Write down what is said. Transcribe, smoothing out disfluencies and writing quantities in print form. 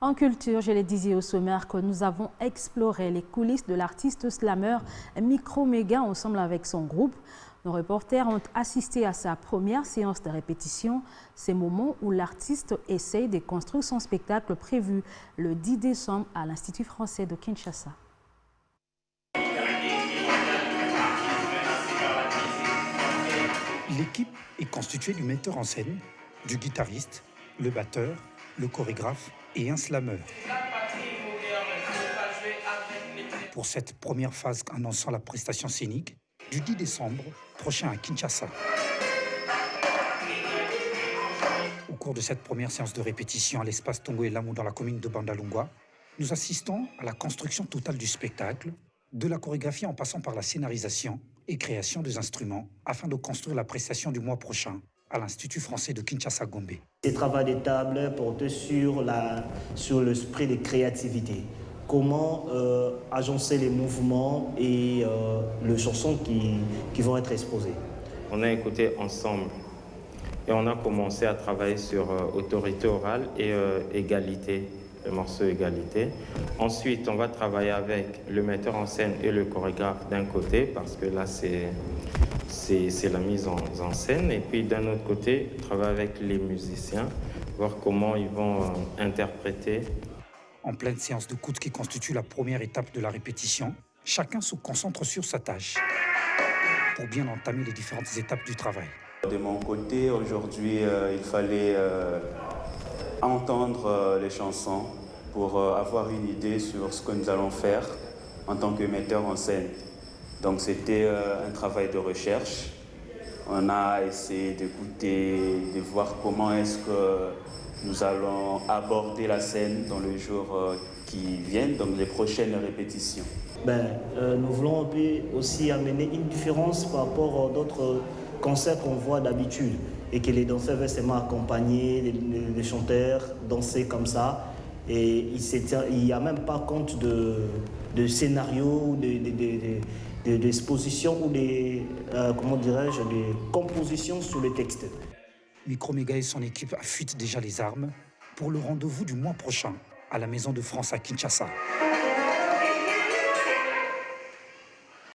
En culture, je l'ai dit au sommaire que nous avons exploré les coulisses de l'artiste slammer Microméga ensemble avec son groupe. Nos reporters ont assisté à sa première séance de répétition, ces moments où l'artiste essaye de construire son spectacle prévu le 10 décembre à l'Institut français de Kinshasa. L'équipe est constituée du metteur en scène, du guitariste, le batteur, le chorégraphe et un slammer. Pour cette première phase annonçant la prestation scénique du 10 décembre prochain à Kinshasa. Au cours de cette première séance de répétition à l'espace Tongo et Lamou dans la commune de Bandalungwa, nous assistons à la construction totale du spectacle, de la chorégraphie en passant par la scénarisation et création des instruments afin de construire la prestation du mois prochain à l'Institut français de Kinshasa-Gombe. Ce travail de table porte sur l'esprit de créativité. Comment agencer les mouvements et les chansons qui vont être exposées. On a écouté ensemble et on a commencé à travailler sur autorité orale et égalité, le morceau égalité. Ensuite, on va travailler avec le metteur en scène et le chorégraphe d'un côté, parce que là, c'est la mise en scène. Et puis d'un autre côté, travailler avec les musiciens, voir comment ils vont interpréter. En pleine séance de d'écoute qui constitue la première étape de la répétition, chacun se concentre sur sa tâche pour bien entamer les différentes étapes du travail. De mon côté, aujourd'hui, il fallait entendre les chansons pour avoir une idée sur ce que nous allons faire en tant que metteur en scène. Donc c'était un travail de recherche. On a essayé d'écouter, de voir comment est-ce que nous allons aborder la scène dans les jours qui viennent, donc les prochaines répétitions. Nous voulons un peu aussi amener une différence par rapport à d'autres concerts qu'on voit d'habitude et que les danseurs veulent seulement accompagner les chanteurs, danser comme ça. Et il n'y a même pas compte de scénario, d'exposition ou des compositions sur le texte. Microméga et son équipe affûtent déjà les armes pour le rendez-vous du mois prochain à la Maison de France à Kinshasa.